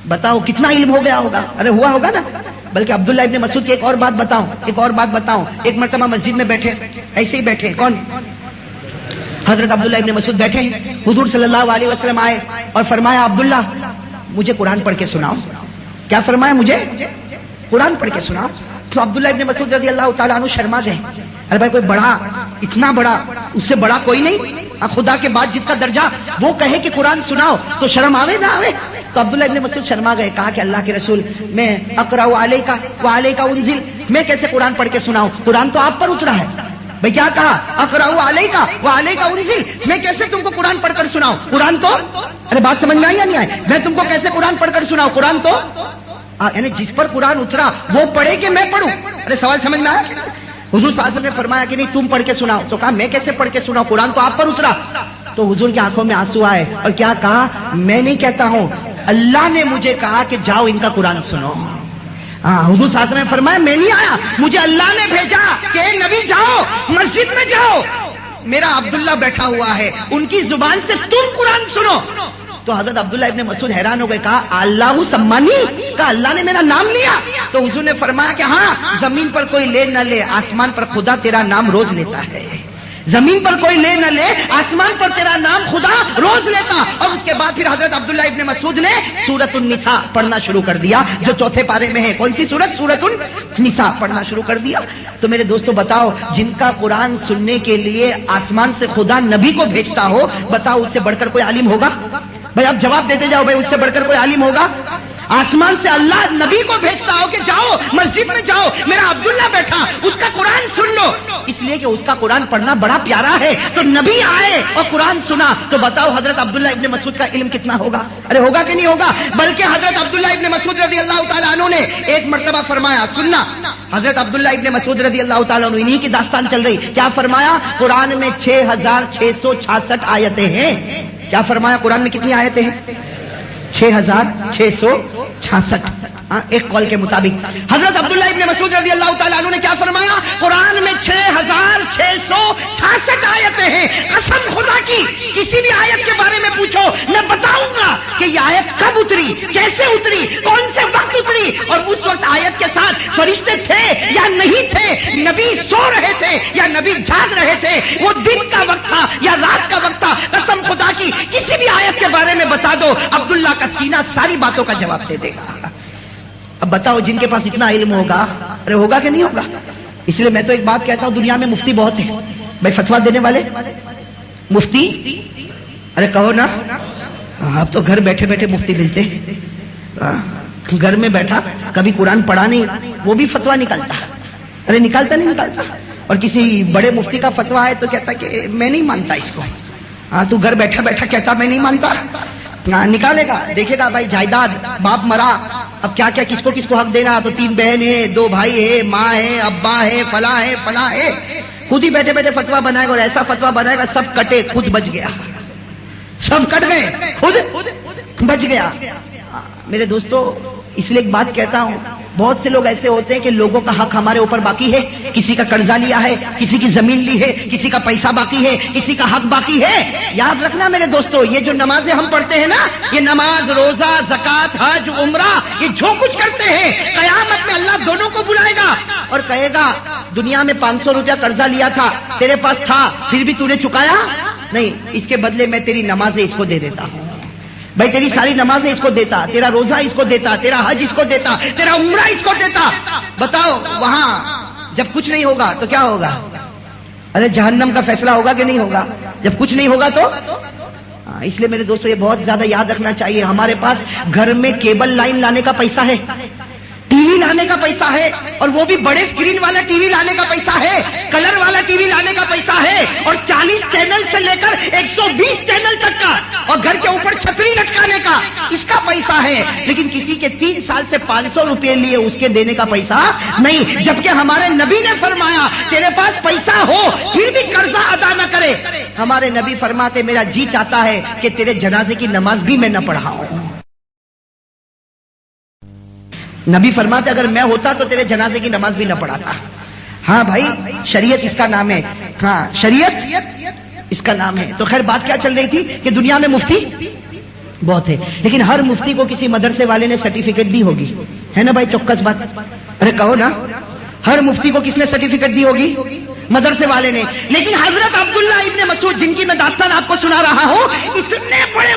بتاؤ کتنا علم ہو گیا ہوگا, ارے ہوا ہوگا نا. بلکہ عبداللہ ابن مسعود کی ایک اور بات بتاؤں, ایک مرتبہ مسجد میں بیٹھے, ایسے ہی بیٹھے, کون, حضرت عبداللہ ابن مسعود بیٹھے ہیں. حضور صلی اللہ علیہ وسلم آئے اور فرمایا عبداللہ مجھے قرآن پڑھ کے سناؤ. کیا فرمایا, مجھے قرآن پڑھ کے سناؤ. تو عبداللہ ابن مسعود رضی اللہ تعالیٰ عنہ شرما گئے. ارے بھائی کوئی بڑا, اتنا بڑا, اس سے بڑا کوئی نہیں, خدا کے بعد جس کا درجہ وہ کہے کہ قرآن سناؤ تو شرم آوے نہ آوے. تو عبداللہ ابن مسعود شرما گئے, کہا کہ اللہ کے رسول میں اقرأ علیک وعلیک انزل, میں کیسے قرآن پڑھ کے سناؤں, قرآن تو آپ پر اترا ہے. بھئی کیا کہا, اقرأ علیک وعلیک انزل, میں کیسے تم کو قرآن پڑھ کر سناؤں, قرآن تو, ارے بات سمجھ میں آئی یا نہیں آئی, میں تم کو کیسے قرآن پڑھ کر سناؤں, قرآن تو, یعنی جس پر قرآن اترا وہ پڑھے کہ میں پڑھوں. ارے سوال سمجھ میں آیا. حضور صلی اللہ علیہ وسلم نے فرمایا کہ نہیں تم پڑھ کے سناؤ. تو کہا میں کیسے پڑھ کے سناؤں, قرآن تو آپ پر اترا. تو حضور کی آنکھوں میں آنسو آئے اور کیا کہا, میں نہیں کہتا ہوں, اللہ نے مجھے کہا کہ جاؤ ان کا قرآن سنو. حضور صلی اللہ علیہ وسلم نے فرمایا میں نہیں آیا, مجھے اللہ نے بھیجا کہ اے نبی جاؤ مسجد میں جاؤ, میرا عبداللہ بیٹھا ہوا ہے, ان کی زبان سے تم قرآن سنو. تو حضرت عبداللہ ابن مسعود حیران ہو گئے, کہا اللہ سمانی, کہا اللہ نے میرا نام لیا. تو حضور نے فرمایا کہ ہاں زمین پر کوئی لے نہ لے, آسمان پر خدا تیرا نام روز لیتا ہے. زمین پر کوئی لے نہ لے, آسمان پر تیرا نام خدا روز لیتا. اور اس کے بعد پھر حضرت عبداللہ ابن مسعود نے سورۃ النساء پڑھنا شروع کر دیا, جو چوتھے پارے میں ہے. کون سی سورت, سورۃ النساء پڑھنا شروع کر دیا. تو میرے دوستو بتاؤ, جن کا قرآن سننے کے لیے آسمان سے خدا نبی کو بھیجتا ہو, بتاؤ اس سے بڑھ کر کوئی عالم ہوگا؟ بھائی آپ جواب دیتے جاؤ, بھائی اس سے بڑھ کر کوئی عالم ہوگا؟ آسمان سے اللہ نبی کو بھیجتا ہو کہ جاؤ مسجد میں جاؤ, میرا عبداللہ بیٹھا, اس کا قرآن سن لو, اس لیے کہ اس کا قرآن پڑھنا بڑا پیارا ہے. تو نبی آئے اور قرآن سنا, تو بتاؤ حضرت عبداللہ ابن مسعود کا علم کتنا ہوگا؟ ارے ہوگا کہ نہیں ہوگا؟ بلکہ حضرت عبداللہ ابن مسعود رضی اللہ تعالیٰ عنہ نے ایک مرتبہ فرمایا, سننا, حضرت عبداللہ ابن مسعود رضی اللہ تعالیٰ عنہ, انہی کی داستان چل رہی, کیا فرمایا, قرآن میں 6666 آیتیں ہیں. کیا فرمایا, قرآن میں کتنی آیتیں ہیں؟ 6666. ایک قول کے مطابق حضرت عبداللہ ابن مسعود رضی اللہ تعالیٰ عنہ نے کیا فرمایا, قرآن میں 6666 آیتیں ہیں. قسم خدا کی کسی بھی آیت کے بارے میں پوچھو, میں بتاؤں گا کہ یہ آیت کب اتری, کیسے اتری, کون سے وقت اتری, اور اس وقت آیت کے ساتھ فرشتے تھے یا نہیں تھے, نبی سو رہے تھے یا نبی جاگ رہے تھے, وہ دن کا وقت تھا یا رات کا وقت تھا. قسم خدا کی کسی بھی آیت کے بارے میں بتا دو, عبداللہ کا سینہ ساری باتوں کا جواب دے دے گا. اب بتاؤ جن کے پاس اتنا علم ہوگا, ارے ہوگا کہ نہیں ہوگا؟ اس لیے میں تو ایک بات کہتا ہوں, دنیا میں مفتی بہت ہیں بھائی, فتوا دینے والے مفتی, ارے کہو نا, اب تو گھر بیٹھے بیٹھے مفتی ملتے ہیں. گھر میں بیٹھا, کبھی قرآن پڑھا نہیں, وہ بھی فتوا نکالتا. ارے نکالتا نہیں نکالتا. اور کسی بڑے مفتی کا فتوا ہے تو کہتا کہ میں نہیں مانتا اس کو. تو گھر بیٹھا بیٹھا کہتا میں نہیں مانتا, نکالے گا, دیکھے گا بھائی جائیداد, باپ مرا, اب کیا کیا کس کو حق دینا, تو 3 بہن ہے, 2 بھائی ہے, ماں ہے, ابا ہے, فلاں ہے, فلاں ہے, خود ہی بیٹھے بیٹھے فتوا بنائے گا, اور ایسا فتوا بنائے گا سب کٹے, خود بچ گیا, سب کٹ گئے, خود بچ گیا. میرے دوستو اس لیے ایک بات کہتا ہوں, بہت سے لوگ ایسے ہوتے ہیں کہ لوگوں کا حق ہمارے اوپر باقی ہے, کسی کا قرضہ لیا ہے, کسی کی زمین لی ہے, کسی کا پیسہ باقی ہے, کسی کا حق باقی ہے. یاد رکھنا میرے دوستو, یہ جو نمازیں ہم پڑھتے ہیں نا, یہ نماز, روزہ, زکات, حج, عمرہ, یہ جو کچھ کرتے ہیں, قیامت میں اللہ دونوں کو بلائے گا اور کہے گا دنیا میں 500 روپیہ قرضہ لیا تھا, تیرے پاس تھا, پھر بھی تو نے چکایا نہیں, اس کے بدلے میں تیری نمازیں اس کو دے دیتا ہوں. بھائی تیری ساری نمازیں اس کو دیتا, تیرا روزہ اس کو دیتا, تیرا حج اس کو دیتا, تیرا عمرہ اس کو دیتا. بتاؤ وہاں جب کچھ نہیں ہوگا تو کیا ہوگا؟ ارے جہنم کا فیصلہ ہوگا کہ نہیں ہوگا؟ جب کچھ نہیں ہوگا تو اس لیے میرے دوستو یہ بہت زیادہ یاد رکھنا چاہیے, ہمارے پاس گھر میں کیبل لائن لانے کا پیسہ ہے, ٹی وی لانے کا پیسہ ہے, اور وہ بھی بڑے اسکرین والا ٹی وی لانے کا پیسہ ہے, کلر والا ٹی وی لانے کا پیسہ ہے, اور 40 چینل سے لے کر 120 چینل تک کا, اور گھر کے اوپر چھتری لٹکانے کا اس کا پیسہ ہے, لیکن کسی کے 3 سال سے 500 روپے لیے اس کے دینے کا پیسہ نہیں. جبکہ ہمارے نبی نے فرمایا تیرے پاس پیسہ ہو پھر بھی قرضہ ادا نہ کرے. ہمارے نبی فرماتے میرا جی چاہتا ہے کہ تیرے جنازے کی نماز بھی میں نہ پڑھاؤں. نبی فرماتے اگر میں ہوتا تو تیرے جنازے کی نماز بھی نہ پڑھاتا. ہاں بھائی, شریعت اس کا نام ہے. ہاں شریعت اس کا نام ہے. تو خیر بات کیا چل رہی تھی کہ دنیا میں مفتی بہت ہے, لیکن ہر مفتی کو کسی مدرسے والے نے سرٹیفکیٹ دی ہوگی, ہے نا بھائی, چوکس بات. ارے کہو نا, ہر مفتی کو کس نے سرٹیفکیٹ دی ہوگی؟ مدرسے والے نے. لیکن حضرت عبداللہ ابن مسعود جن کی میں داستان آپ کو سنا رہا ہوں, اتنے بڑے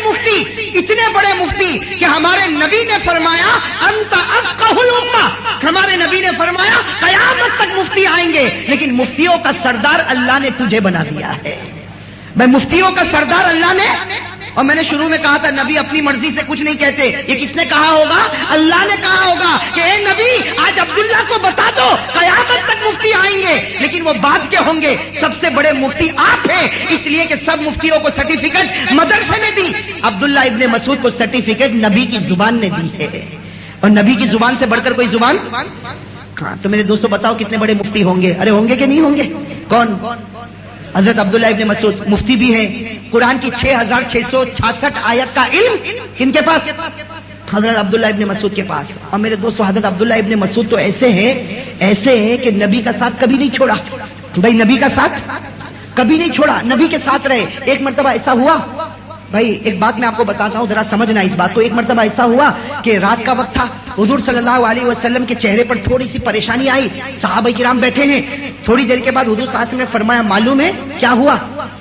مفتی کہ ہمارے نبی نے فرمایا انت افقہ الامہ. ہمارے نبی نے فرمایا قیامت تک مفتی آئیں گے, لیکن مفتیوں کا سردار اللہ نے تجھے بنا دیا ہے. بھائی مفتیوں کا سردار اللہ نے, اور میں نے شروع میں کہا تھا نبی اپنی مرضی سے کچھ نہیں کہتے. یہ کس نے کہا ہوگا؟ اللہ نے کہا ہوگا کہ اے نبی آج عبداللہ کو بتا دو قیامت تک مفتی آئیں گے, لیکن وہ بعد کے ہوں گے, سب سے بڑے مفتی آپ ہیں. اس لیے کہ سب مفتیوں کو سرٹیفکیٹ مدرسے نے دی, عبداللہ ابن مسعود کو سرٹیفکیٹ نبی کی زبان نے دی ہے. اور نبی کی زبان سے بڑھ کر کوئی زبان. ہاں تو میرے دوستوں بتاؤ کتنے بڑے مفتی ہوں گے؟ ارے ہوں گے کہ نہیں ہوں گے؟ کون؟ حضرت عبداللہ ابن مسعود مفتی بھی ہیں. قرآن کی 6666 آیت کا علم کن کے پاس؟ حضرت عبداللہ ابن مسعود کے پاس. اور میرے دوستو حضرت عبداللہ ابن مسعود تو ایسے ہیں کہ نبی کا ساتھ کبھی نہیں چھوڑا. بھائی نبی کا ساتھ کبھی نہیں چھوڑا, نبی کے ساتھ رہے. ایک مرتبہ ایسا ہوا, بھائی ایک بات میں آپ کو بتاتا ہوں ذرا سمجھنا اس بات کو. ایک مرتبہ ایسا ہوا کہ رات کا وقت تھا, حضور صلی اللہ علیہ وسلم کے چہرے پر تھوڑی سی پریشانی آئی. صحابہ کرام بیٹھے ہیں. تھوڑی دیر کے بعد حضور صلی اللہ علیہ وسلم نے فرمایا معلوم ہے کیا ہوا؟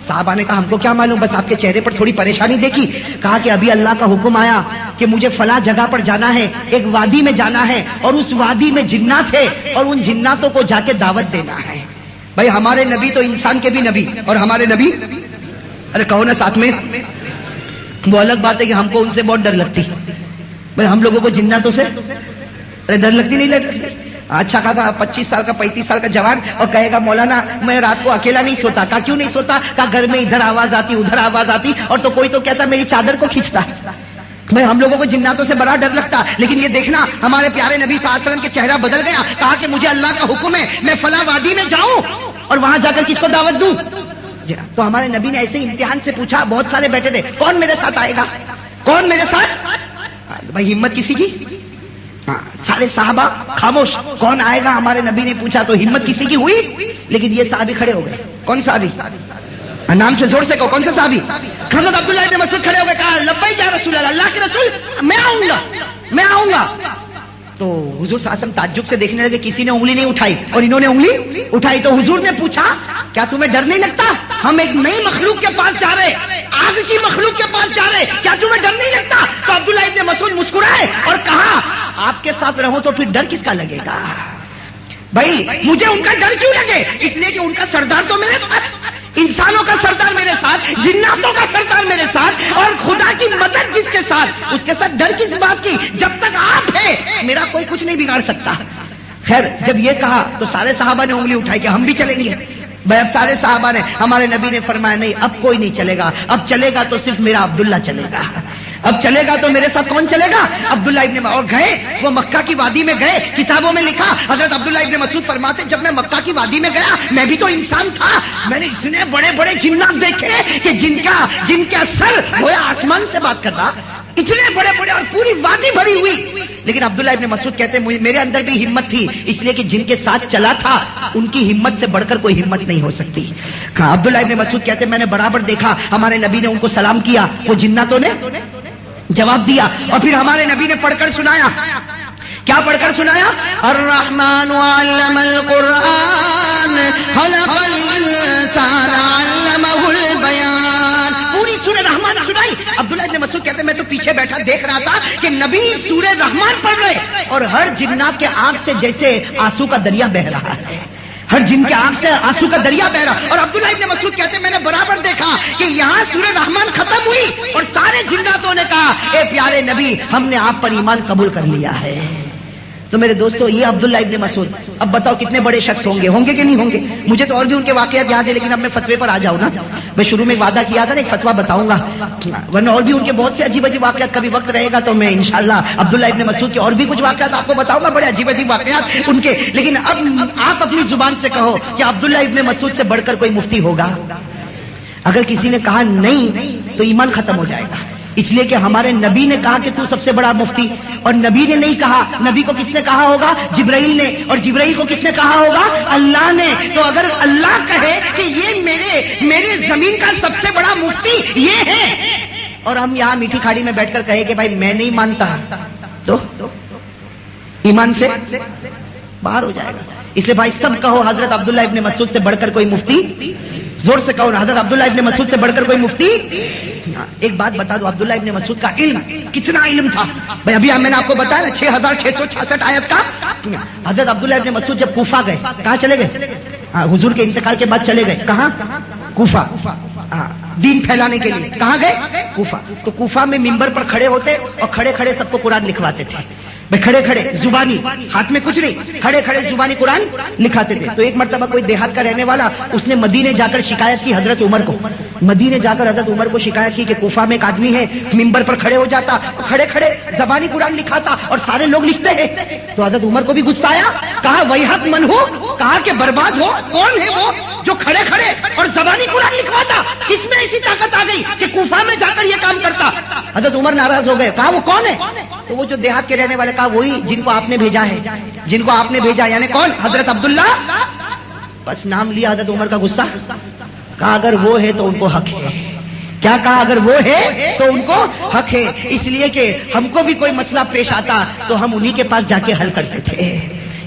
صحابہ نے کہا ہم کو کیا معلوم, بس آپ کے چہرے پر تھوڑی پریشانی دیکھی. کہا کہ ابھی اللہ کا حکم آیا کہ مجھے فلاں جگہ پر جانا ہے, ایک وادی میں جانا ہے, اور اس وادی میں جنات ہے, اور ان جناتوں کو جا کے دعوت دینا ہے. بھائی ہمارے نبی تو انسان کے بھی نبی, اور ہمارے نبی, ارے کہو نا ساتھ میں. وہ الگ بات ہے کہ ہم کو ان سے بہت ڈر لگتی. بھائی ہم لوگوں کو جناتوں سے ارے ڈر لگتی نہیں لگتی. اچھا کہا تھا 25 سال کا 35 سال کا جوان اور کہے گا مولانا میں رات کو اکیلا نہیں سوتا. کہا کیوں نہیں سوتا؟ کہا گھر میں ادھر آواز آتی ادھر آواز آتی, اور تو کوئی تو کہتا میری چادر کو کھینچتا. میں ہم لوگوں کو جناتوں سے بڑا ڈر لگتا. لیکن یہ دیکھنا ہمارے پیارے نبی صلی اللہ علیہ وسلم کے چہرہ بدل گیا. کہا کہ مجھے اللہ کا حکم ہے میں فلاں وادی میں جاؤں اور وہاں جا کر کس کو دعوت دوں. تو ہمارے نبی نے ایسے امتحان سے پوچھا, بہت سارے بیٹھے تھے, کون میرے ساتھ آئے گا؟ کون میرے ساتھ؟ بھائی ہمت کسی کی, سارے صحابہ خاموش, کون آئے گا؟ ہمارے نبی نے پوچھا تو ہمت کسی کی ہوئی. لیکن یہ صحابی کھڑے ہو گئے. کون صحابی؟ نام سے زور سے کہو, کون سے صحابی؟ حضرت عبداللہ ابن مسعود کھڑے ہو گئے, کہا لبیک یا رسول اللہ, اللہ کے رسول میں آؤں گا. تو حضور صلی اللہ علیہ وسلم تعجب سے دیکھنے لگے, کسی نے انگلی نہیں اٹھائی, اور انہوں نے انگلی اٹھائی. تو حضور نے پوچھا کیا تمہیں ڈر نہیں لگتا؟ ہم ایک نئی مخلوق کے پاس جا رہے, آگ کی مخلوق کے پاس جا رہے, کیا تمہیں ڈر نہیں لگتا؟ تو عبداللہ ابن مسعود مسکرائے اور کہا آپ کے ساتھ رہو تو پھر ڈر کس کا لگے گا؟ بھائی مجھے ان کا ڈر کیوں لگے؟ اس لیے کہ ان کا سردار تو میرے ساتھ, انسانوں کا سردار میرے ساتھ, جناتوں کا سردار میرے ساتھ, اور خدا کی مدد جس کے ساتھ, اس کے ساتھ ڈر کس بات کی؟ جب تک آپ ہیں میرا کوئی کچھ نہیں بگاڑ سکتا. خیر جب یہ کہا تو سارے صحابہ نے انگلی اٹھائی کہ ہم بھی چلیں گے. بھائی اب سارے صحابہ نے, ہمارے نبی نے فرمایا نہیں اب کوئی نہیں چلے گا, اب چلے گا تو صرف میرا عبداللہ چلے گا. اب چلے گا تو میرے ساتھ کون چلے گا؟ عبداللہ ابن. اور گئے وہ مکہ کی وادی میں گئے. کتابوں میں لکھا حضرت عبداللہ ابن مسعود فرماتے جب میں مکہ کی وادی میں گیا میں بھی تو انسان تھا, میں نے اتنے بڑے بڑے جنات دیکھے کہ جن کا سر گویا آسمان سے بات کر رہا, اتنے بڑے بڑے, اور پوری وادی بھری ہوئی. لیکن عبداللہ ابن مسعود کہتے ہیں میرے اندر بھی ہمت تھی, اس لیے کہ جن کے ساتھ چلا تھا ان کی ہمت سے بڑھ کر کوئی ہمت نہیں ہو سکتی. عبداللہ ابن مسعود کہتے ہیں میں نے برابر دیکھا ہمارے نبی نے ان کو سلام کیا, وہ جناتوں نے جواب دیا, اور پھر ہمارے نبی نے پڑھ کر سنایا. کیا پڑھ کر سنایا؟ الرحمن علم القرآن خلق الانسان علمہ البیان. پوری سورہ رحمان سنائی. عبداللہ ابن مسعود کہتے ہیں میں تو پیچھے بیٹھا دیکھ رہا تھا کہ نبی سورہ رحمان پڑھ رہے, اور ہر جنات کے آنکھ سے جیسے آنسو کا دریا بہ رہا ہے, ہر جن کے آنکھ سے آنسو کا دریا بہ رہا. اور عبداللہ ابن مسعود کہتے ہیں میں نے برابر دیکھا کہ یہاں سورہ رحمان ختم ہوئی اور سارے جناتوں نے کہا اے پیارے نبی ہم نے آپ پر ایمان قبول کر لیا ہے. تو میرے دوستو یہ عبداللہ ابن مسعود، اب بتاؤ کتنے بڑے شخص ہوں گے کہ نہیں ہوں گے؟ مجھے تو اور بھی ان کے واقعات یاد ہے، لیکن اب میں فتوے پر آ جاؤں نا. میں شروع میں وعدہ کیا تھا نا ایک فتویٰ بتاؤں گا، ورنہ اور بھی ان کے بہت سے عجیب عجیب واقعات، کبھی وقت رہے گا تو میں انشاءاللہ عبداللہ ابن مسعود کے اور بھی کچھ واقعات آپ کو بتاؤں گا، بڑے عجیب عجیب واقعات ان کے. لیکن اب آپ اپنی زبان سے کہو کہ عبداللہ ابن مسعود سے بڑھ کر کوئی مفتی ہوگا؟ اگر کسی نے کہا نہیں تو ایمان ختم ہو جائے گا، اس لیے کہ ہمارے نبی نے کہا کہ تو سب سے بڑا مفتی، اور نبی نے نہیں کہا. نبی کو کس نے کہا ہوگا؟ جبرائیل نے. اور جبرائیل کو کس نے کہا ہوگا؟ اللہ نے. تو اگر اللہ کہے کہ یہ میرے زمین کا سب سے بڑا مفتی یہ ہے، اور ہم یہاں میٹھی کھاڑی میں بیٹھ کر کہے کہ بھائی میں نہیں مانتا، تو ایمان سے باہر ہو جائے گا. اس لیے بھائی سب کہو حضرت عبداللہ ابن مسعود سے بڑھ کر کوئی مفتی، زور سے کہو نا، حضرت عبداللہ ابن مسعود سے بڑھ کر کوئی مفتی. ایک بات بتا دو، عبداللہ ابن مسعود کا علم کتنا علم تھا بھائی. ابھی میں نے آپ کو بتایا نا 6666 آیت کا. حضرت عبداللہ ابن مسعود جب کوفہ گئے، کہاں چلے گئے؟ حضور کے انتقال کے بعد چلے گئے کہاں؟ کوفہ. دین پھیلانے کے لیے کہاں گئے؟ کوفہ. تو کوفہ میں ممبر پر کھڑے ہوتے اور کھڑے کھڑے سب کو قرآن لکھواتے تھے. بھائی کھڑے کھڑے زبانی، ہاتھ میں کچھ نہیں، کھڑے کھڑے زبانی قرآن لکھاتے تھے. تو ایک مرتبہ کوئی دیہات کا رہنے والا، اس نے مدینے جا کر شکایت کی حضرت عمر کو. مدینے جا کر حضرت عمر کو شکایت کی کہ کوفہ میں ایک آدمی ہے ممبر پر کھڑے ہو جاتا، کھڑے کھڑے زبانی قرآن لکھاتا اور سارے لوگ لکھتے ہیں. تو حضرت عمر کو بھی غصہ آیا، کہا ویحک من ہو، کہا کہ برباد ہو، کون ہے وہ جو کھڑے کھڑے اور زبانی قرآن لکھواتا؟ کس میں ایسی طاقت آ گئی کہ کوفہ میں جا کر یہ کام کرتا؟ حضرت عمر ناراض ہو گئے، کہا وہ کون ہے؟ تو وہ جو دیہات کے رہنے والے، کہا وہی جن کو آپ نے بھیجا ہے، جن کو آپ نے بھیجا. یعنی کون؟ حضرت عبداللہ. بس نام لیا حضرت عمر کا غصہ. کہا اگر وہ ہے تو ان کو حق ہے. کیا کہا؟ اگر وہ ہے تو ان کو حق ہے. اس لیے کہ ہم کو بھی کوئی مسئلہ پیش آتا تو ہم انہی کے پاس جا کے حل کرتے تھے.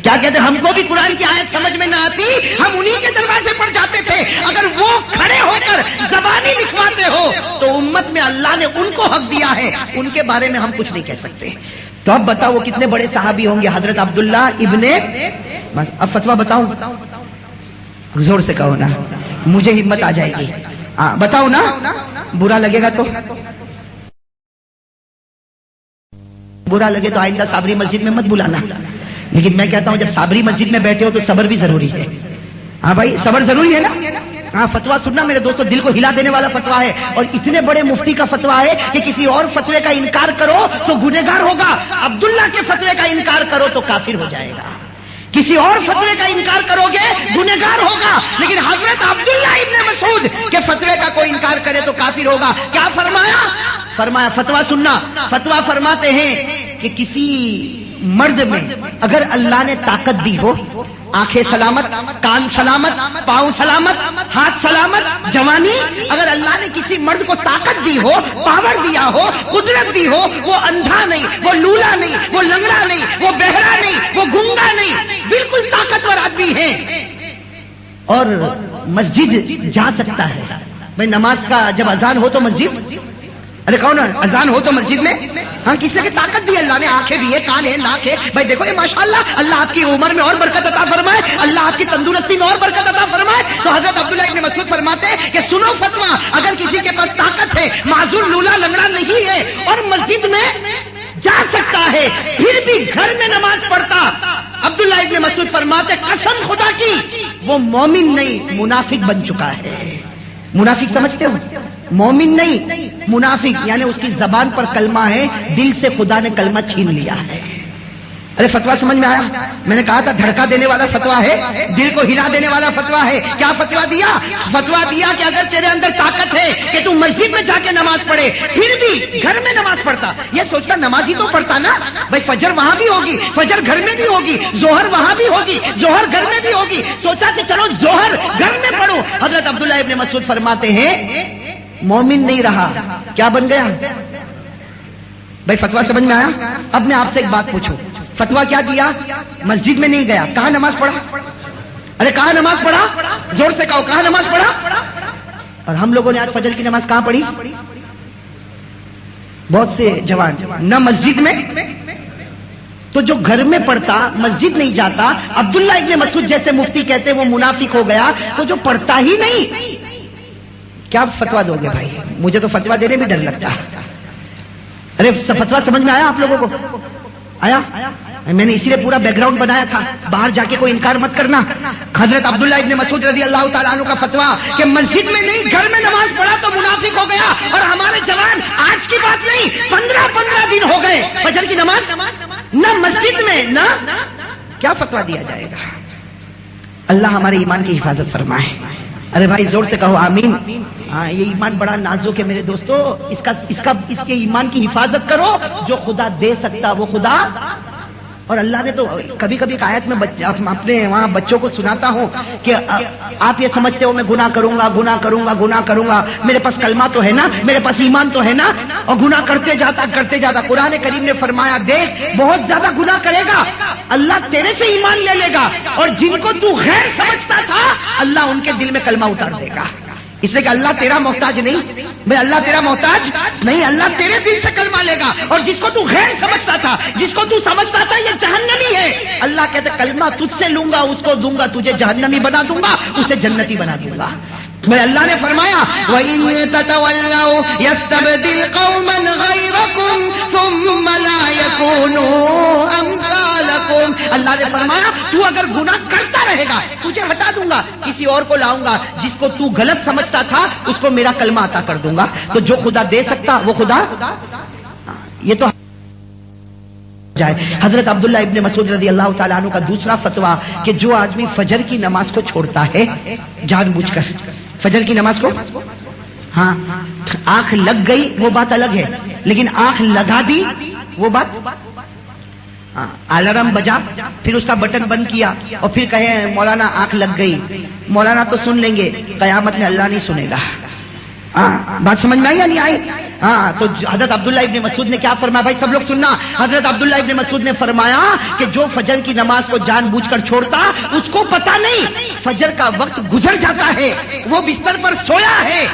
کیا کہتے ہیں؟ ہم کو بھی قرآن کی آیت سمجھ میں نہ آتی، ہم انہی کے دروازے پر جاتے تھے. اگر وہ کھڑے ہو کر زبانی لکھواتے ہو تو امت میں اللہ نے ان کو حق دیا ہے، ان کے بارے میں ہم کچھ نہیں کہہ سکتے. تو اب بتاؤ وہ کتنے بڑے صحابی ہوں گے؟ حضرت عبداللہ ابن. اب فتویٰ بتاؤں؟ زور سے کہو نا، مجھے ہمت آ جائے گی. بتاؤ نا، برا لگے گا تو برا لگے تو آئندہ صابری مسجد میں مت بلانا. لیکن میں کہتا ہوں جب صابری مسجد میں بیٹھے ہو تو صبر بھی ضروری ہے. ہاں بھائی صبر ضروری ہے نا. ہاں فتویٰ سننا میرے دوستو، دل کو ہلا دینے والا فتویٰ ہے، اور اتنے بڑے مفتی کا فتویٰ ہے کہ کسی اور فتوے کا انکار کرو تو گنہگار ہوگا، عبداللہ کے فتوے کا انکار کرو تو کافر ہو جائے گا. کسی اور فتوے کا انکار کرو گے گنہگار ہوگا، لیکن حضرت عبداللہ ابن مسعود کے فتوے کا کوئی انکار کرے تو کافر ہوگا. کیا فرمایا فتویٰ سننا. فتویٰ فرماتے ہیں کہ کسی مرد میں اگر اللہ نے طاقت دی ہو، آنکھیں سلامت، کان سلامت، پاؤں سلامت، ہاتھ سلامت، جوانی، اگر اللہ نے کسی مرد کو طاقت دی ہو، پاور دیا ہو، قدرت دی ہو، وہ اندھا نہیں، وہ لولا نہیں، وہ لنگڑا نہیں، وہ بہرا نہیں، وہ گنگا نہیں، بالکل طاقتور آدمی ہے اور مسجد جا سکتا ہے. بھائی نماز کا جب اذان ہو تو مسجد، ارے کون اذان ہو تو مسجد میں. ہاں کس نے طاقت دی؟ اللہ نے. آنکھیں دی ہے، کان ہے، ناک ہے. بھائی دیکھو یہ ماشاءاللہ، اللہ آپ کی عمر میں اور برکت عطا فرمائے، اللہ آپ کی تندرستی میں اور برکت عطا فرمائے. تو حضرت عبداللہ ابن مسعود فرماتے ہیں کہ سنو فتویٰ، اگر کسی کے پاس طاقت ہے، معذور لولا لنگڑا نہیں ہے اور مسجد میں جا سکتا ہے، پھر بھی گھر میں نماز پڑھتا، عبداللہ ابن مسعود فرماتے قسم خدا کی وہ مومن نہیں منافق بن چکا ہے. منافق سمجھتے ہو؟ مومن نہیں منافق، یعنی اس کی زبان پر کلمہ ہے، دل سے خدا نے کلمہ چھین لیا ہے. ارے فتویٰ سمجھ میں آیا؟ میں نے کہا تھا دھڑکا دینے والا فتویٰ ہے، دل کو ہلا دینے والا فتویٰ ہے. کیا فتویٰ دیا؟ فتویٰ دیا کہ اگر تیرے اندر طاقت ہے کہ تو مسجد میں جا کے نماز پڑھے، پھر بھی گھر میں نماز پڑھتا. یہ سوچتا نماز ہی تو پڑھتا نا بھائی، فجر وہاں بھی ہوگی، فجر گھر میں بھی ہوگی، ظہر وہاں بھی ہوگی، ظہر گھر میں بھی ہوگی. سوچا کہ چلو ظہر گھر میں پڑھو. حضرت عبداللہ ابن مسعود فرماتے ہیں مومن نہیں رہا، کیا بن گیا؟ بھائی فتویٰ سمجھ میں آیا؟ اب میں آپ سے ایک بات پوچھوں، فتویٰ کیا دیا؟ مسجد میں نہیں گیا، کہاں نماز پڑھا؟ ارے کہاں نماز پڑھا؟ زور سے کہو، کہاں نماز پڑھا؟ اور ہم لوگوں نے آج فجر کی نماز کہاں پڑھی؟ بہت سے جوان نہ مسجد میں، تو جو گھر میں پڑھتا مسجد نہیں جاتا، عبداللہ ابن مسعود جیسے مفتی کہتے وہ منافق ہو گیا. تو جو پڑھتا ہی نہیں، کیا فتویٰ دو گے بھائی؟ مجھے تو فتویٰ دینے میں ڈر لگتا ہے. ارے فتویٰ سمجھ میں آیا آپ لوگوں کو؟ آیا؟ میں نے اسی لیے پورا بیک گراؤنڈ بنایا تھا، باہر جا کے کوئی انکار مت کرنا۔ حضرت عبداللہ ابن مسعود رضی اللہ تعالیٰ عنہ کا فتویٰ کہ مسجد میں نہیں گھر میں نماز پڑھا تو منافق ہو گیا، اور ہمارے جوان آج کی بات نہیں 15 دن ہو گئے فجر کی نماز نہ مسجد میں نہ، کیا فتویٰ دیا جائے گا؟ اللہ ہمارے ایمان کی حفاظت فرمائے۔ ارے بھائی زور سے کہو آمین۔ ہاں یہ ایمان بڑا نازک ہے میرے دوستو، اس کے ایمان کی حفاظت کرو۔ جو خدا دے سکتا وہ خدا، اور اللہ نے تو کبھی کبھی ایک آیت میں اپنے وہاں بچوں کو سناتا ہوں کہ آپ یہ سمجھتے ہو میں گناہ کروں گا، میرے پاس کلمہ تو ہے نا، میرے پاس ایمان تو ہے نا، اور گناہ کرتے جاتا۔ قرآن کریم نے فرمایا دیکھ بہت زیادہ گناہ کرے گا اللہ تیرے سے ایمان لے لے گا، اور جن کو تو غیر سمجھتا تھا اللہ ان کے دل میں کلمہ اتار دے گا۔ اس لیے کہ اللہ تیرا محتاج نہیں، بھائی اللہ تیرا محتاج نہیں، اللہ تیرے دل سے کلمہ لے گا، اور جس کو تو غیر سمجھتا تھا، جس کو تو سمجھتا تھا یہ جہنمی ہے، اللہ کہتے کلمہ تجھ سے لوں گا، اس کو دوں گا، تجھے جہنمی بنا دوں گا، اسے جنتی بنا دوں گا۔ میں اللہ نے فرمایا وَإِن تَتَوَلَّوْا يَسْتَبْدِلْ قَوْمًا غَيْرَكُمْ ثُمَّ لَا يَكُونُوا أَمْثَالَكُمْ۔ اللہ نے فرمایا تو اگر گناہ کرتا رہے گا تجھے ہٹا دوں گا، کسی اور کو لاؤں گا، جس کو تو غلط سمجھتا تھا اس کو میرا کلمہ عطا کر دوں گا۔ تو جو خدا دے سکتا وہ خدا، یہ تو جائے۔ حضرت عبداللہ ابن مسعود رضی اللہ تعالیٰ عنہ کا دوسرا فتویٰ کہ جو آدمی فجر کی نماز کو چھوڑتا ہے جان بوجھ کر، فجر کی نماز کو، ہاں آنکھ لگ گئی وہ بات الگ ہے، لیکن آنکھ لگا دی وہ بات، الارم بجا پھر اس کا بٹن بند کیا اور پھر کہے مولانا آنکھ لگ گئی، مولانا تو سن لیں گے، قیامت میں اللہ نہیں سنے گا۔ بات سمجھ میں آئی یا نہیں آئی؟ ہاں تو حضرت عبداللہ ابن مسعود نے کیا فرمایا؟ بھائی سب لوگ سننا، حضرت عبداللہ ابن مسعود نے فرمایا کہ جو فجر کی نماز کو جان بوجھ کر چھوڑتا اس کو پتا نہیں فجر کا وقت گزر جاتا ہے، وہ بستر پر سویا ہے،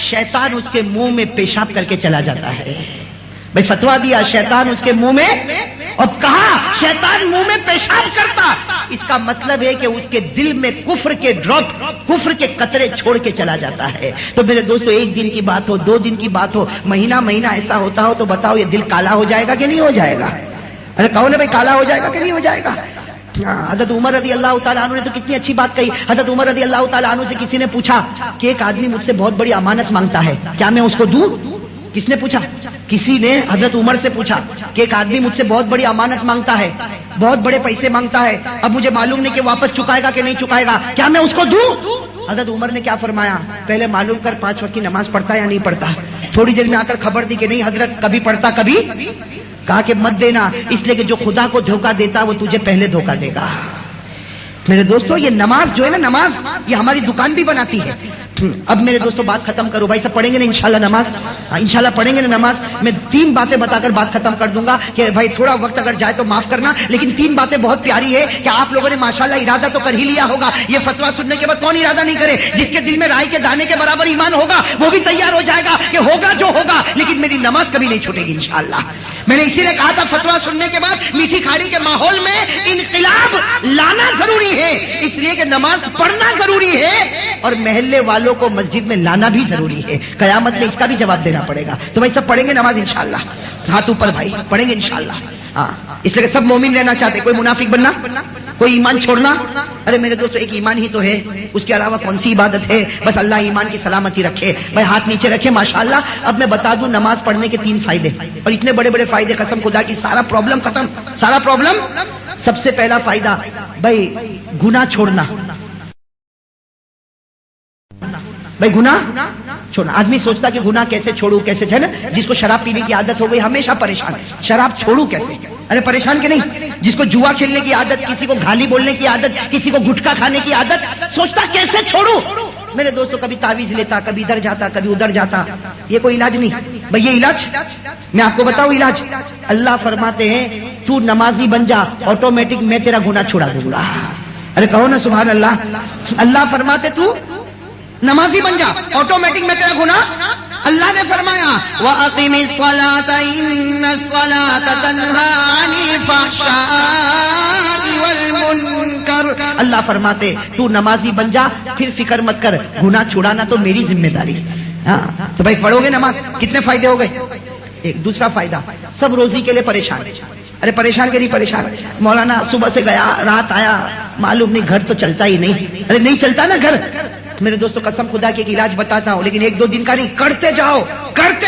شیطان اس کے منہ میں پیشاب کر کے چلا جاتا ہے۔ بھائی فتوا دیا شیطان اس کے منہ میں، اور کہا شیطان منہ میں پیشاب کرتا، اس کا مطلب ہے کہ اس کے دل میں کفر کے ڈراپ، کفر کے قطرے چھوڑ کے چلا جاتا ہے۔ تو میرے دوستو ایک دن کی بات ہو، 2 دن کی بات ہو، مہینہ ایسا ہوتا ہو تو بتاؤ یہ دل کالا ہو جائے گا کہ نہیں ہو جائے گا؟ ارے کہو نا بھائی کالا ہو جائے گا کہ نہیں ہو جائے گا؟ حضرت عمر رضی اللہ تعالیٰ عنہ نے تو کتنی اچھی بات کہی۔ حضرت عمر رضی اللہ تعالیٰ عنہ سے کسی نے پوچھا کہ ایک آدمی مجھ سے بہت بڑی امانت مانگتا ہے، کیا میں اس کو دوں؟ کس نے پوچھا؟ کسی نے حضرت عمر سے پوچھا کہ ایک آدمی مجھ سے بہت بڑی امانت مانگتا ہے، بہت بڑے پیسے مانگتا ہے، اب مجھے معلوم نہیں کہ واپس چکائے گا کہ نہیں چکائے گا، کیا میں اس کو دوں؟ حضرت عمر نے کیا فرمایا؟ پہلے معلوم کر 5 وقت کی نماز پڑھتا ہے یا نہیں پڑھتا۔ تھوڑی دیر میں آ کر خبر دی کہ نہیں حضرت کبھی پڑھتا کبھی، کہا کہ مت دینا، اس لیے کہ جو خدا کو دھوکہ دیتا وہ تجھے پہلے دھوکہ دے گا۔ میرے دوستو یہ نماز جو ہے نا، نماز یہ ہماری دکان بھی بناتی ہے۔ اب میرے دوستو بات ختم کرو، بھائی سب پڑھیں گے نا انشاءاللہ نماز؟ انشاءاللہ پڑھیں گے نا نماز؟ میں 3 باتیں بتا کر بات ختم کر دوں گا کہ بھائی تھوڑا وقت اگر جائے تو معاف کرنا، لیکن 3 باتیں بہت پیاری ہے کہ آپ لوگوں نے ماشاءاللہ ارادہ تو کر ہی لیا ہوگا۔ یہ فتویٰ سننے کے بعد کون ارادہ نہیں کرے؟ جس کے دل میں رائی کے دانے کے برابر ایمان ہوگا وہ بھی تیار ہو جائے گا کہ ہوگا جو ہوگا، لیکن میری نماز کبھی نہیں چھوٹے گی انشاءاللہ۔ میں نے اسی لیے کہا تھا فتویٰ سننے کے بعد میٹھی کھاڑی کے ماحول میں انقلاب لانا ضروری ہے، اس لیے کہ نماز پڑھنا ضروری ہے اور محلے والوں کو مسجد میں لانا بھی ضروری ہے، قیامت میں اس کا بھی جواب دینا پڑے گا۔ تو بھائی سب پڑھیں گے نماز انشاءاللہ؟ ہاتھ اوپر بھائی، پڑھیں گے انشاءاللہ؟ ہاں اس لیے کہ سب مومن رہنا چاہتے، کوئی منافق بننا، کوئی ایمان چھوڑنا؟ ارے میرے دوستو ایک ایمان ہی تو ہے، اس کے علاوہ کون سی عبادت ہے؟ بس اللہ ایمان کی سلامتی رکھے۔ بھائی ہاتھ نیچے رکھے ماشاءاللہ۔ اب میں بتا دوں نماز پڑھنے کے 3 فائدے، اور اتنے بڑے بڑے فائدے، قسم خدا کی سارا پرابلم ختم، سارا پرابلم۔ سب سے پہلا فائدہ بھائی گناہ چھوڑنا، بھائی گناہ چھوڑنا۔ آدمی سوچتا کہ گناہ کیسے چھوڑوں کیسے، ہے نا؟ جس کو شراب پینے کی عادت ہو گئی ہمیشہ پریشان، شراب چھوڑوں کیسے؟ ارے پریشان کہ نہیں؟ جس کو جوا کھیلنے کی عادت، کسی کو گالی بولنے کی عادت، کسی کو گٹکا کھانے کی عادت، سوچتا کیسے چھوڑوں؟ میرے دوستو کبھی تعویذ لیتا، کبھی ادھر جاتا کبھی ادھر جاتا، یہ کوئی علاج نہیں بھائی۔ یہ علاج میں آپ کو بتاؤں، علاج اللہ فرماتے ہیں تو نمازی بن جا، آٹومیٹک میں تیرا گناہ چھڑا دوں گا۔ ارے کہو نا سبحان اللہ۔ اللہ فرماتے تو نمازی بن جا، آٹومیٹک میں تیرا گناہ۔ اللہ نے فرمایا وَأَقِمِ الصَّلَاةَ إِنَّ الصَّلَاةَ تَنْهَى عَنِ الْفَحْشَاءِ وَالْمُنكَرِ۔ اللہ فرماتے تو نمازی بن جا، پھر فکر مت کر، گناہ چھڑانا تو میری ذمہ داری۔ ہاں تو بھائی پڑھو گے نماز، کتنے فائدے ہو گئے؟ ایک دوسرا فائدہ، سب روزی کے لیے پریشان، ارے پریشان کے نہیں پریشان، مولانا صبح سے گیا رات آیا، معلوم نہیں گھر تو چلتا ہی نہیں. ارے نہیں چلتا نا گھر. میرے دوستوں قسم خدا کی ایک علاج بتاتا ہوں، لیکن 1-2 دن کا نہیں، کرتے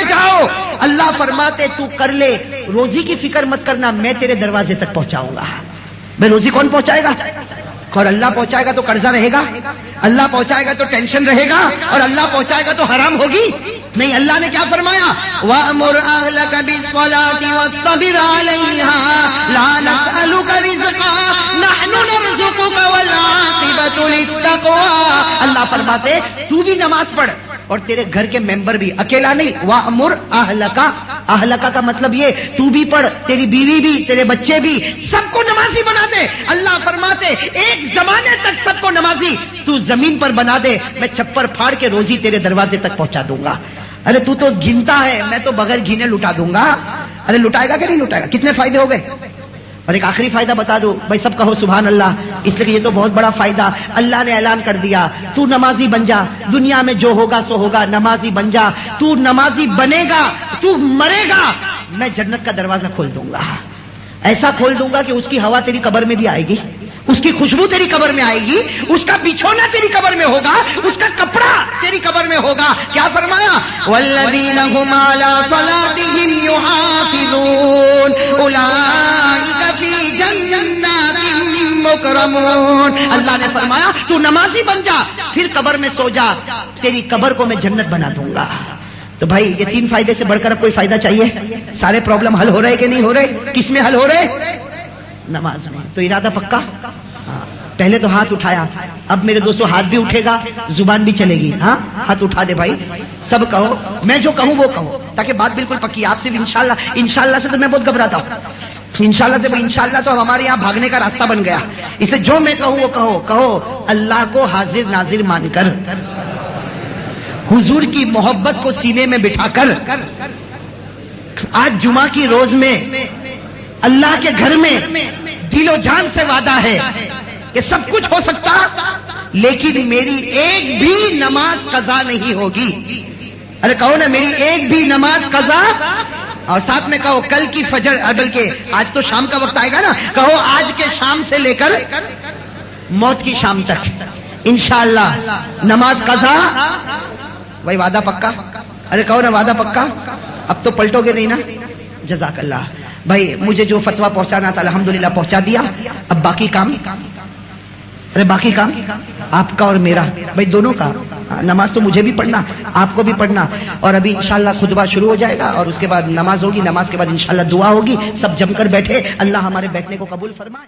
جاؤ. اللہ فرماتے تو کر لے، روزی کی فکر مت کرنا، میں تیرے دروازے تک پہنچاؤں گا. بھائی روزی کون پہنچائے گا؟ اور اللہ پہنچائے گا تو قرضہ رہے گا، اللہ پہنچائے گا تو ٹینشن رہے گا، اور اللہ پہنچائے گا تو حرام ہوگی نہیں. اللہ نے کیا فرمایا؟ وَأْمُرْ أَهْلَكَ بِالصَّلَاةِ وَاصْطَبِرْ عَلَيْهَا لَا نَسْأَلُكَ رِزْقًا نَحْنُ نَرْزُقُكَ وَالْعَاقِبَةُ لِلتَّقْوَىٰ. اللہ فرماتے تو بھی نماز پڑھ اور تیرے گھر کے ممبر بھی، اکیلا نہیں. وَأْمُرْ أَهْلَكَ کا مطلب یہ تو بھی پڑھ، تیری بیوی بھی، تیرے بچے بھی، سب کو نمازی بنا دے. اللہ فرماتے ایک زمانے تک سب کو نمازی تو زمین پر بنا دے، میں چھپر پھاڑ کے روزی تیرے دروازے تک پہنچا دوں گا. ارے تو گنتا ہے، میں تو بغیر گھنے لٹا دوں گا. ارے لٹائے گا کہ نہیں لٹائے گا؟ کتنے فائدے ہو گئے؟ اور ایک آخری فائدہ بتا دو بھائی، سب کہو سبحان اللہ، اس لیے یہ تو بہت بڑا فائدہ. اللہ نے اعلان کر دیا تو نمازی بن جا، دنیا میں جو ہوگا سو ہوگا، نمازی بن جا. تو نمازی بنے گا، تو مرے گا، میں جنت کا دروازہ کھول دوں گا. ایسا کھول دوں گا کہ اس کی ہوا تیری قبر میں بھی آئے گی، اس کی خوشبو تیری قبر میں آئے گی، اس کا بچھونا تیری قبر میں ہوگا، اس کا کپڑا تیری قبر میں ہوگا. کیا فرمایا؟ والذین هم علی صلاتهم یحافظون اولئک فی جنات مکرمون. اللہ نے فرمایا تو نمازی بن جا، پھر قبر میں سو جا، تیری قبر کو میں جنت بنا دوں گا. تو بھائی یہ 3 فائدے سے بڑھ کر اب کوئی فائدہ چاہیے؟ سارے پرابلم حل ہو رہے کہ نہیں ہو رہے؟ کس میں حل ہو رہے؟ نماز میں. تو ارادہ پکا؟ پہلے تو ہاتھ اٹھایا، اب میرے دوستوں ہاتھ بھی اٹھے گا، زبان بھی چلے گی. ہاں ہاتھ اٹھا دے بھائی، سب کہو، میں جو کہوں وہ کہو، تاکہ بات بالکل پکی. آپ صرف انشاءاللہ سے تو میں بہت گھبراتا ہوں. انشاءاللہ تو ہمارے یہاں بھاگنے کا راستہ بن گیا. اسے جو میں کہوں وہ کہو اللہ کو حاضر ناظر مان کر، حضور کی محبت کو سینے میں بٹھا کر. آج جمعہ کی روز میں اللہ کے گھر میں دل و جان سے وعدہ ہے کہ سب کچھ ہو سکتا لیکن میری ایک بھی نماز قضا نہیں ہوگی. ارے کہو نا میری ایک بھی نماز قضا، اور ساتھ میں کہو کل کی فجر، بلکہ آج تو شام کا وقت آئے گا نا، کہو آج کے شام سے لے کر موت کی شام تک انشاءاللہ نماز قضا. بھائی وعدہ پکا؟ ارے کہو نا وعدہ پکا؟ اب تو پلٹو گے نہیں نا؟ جزاک اللہ. بھائی مجھے جو فتویٰ پہنچانا تھا الحمدللہ پہنچا دیا. اب باقی کام، ارے باقی کام آپ کا اور میرا، بھائی دونوں کا. نماز تو مجھے بھی پڑھنا، آپ کو بھی پڑھنا. اور ابھی انشاءاللہ خطبہ شروع ہو جائے گا اور اس کے بعد نماز ہوگی، نماز کے بعد انشاءاللہ دعا ہوگی. سب جم کر بیٹھے، اللہ ہمارے بیٹھنے کو قبول فرمائے.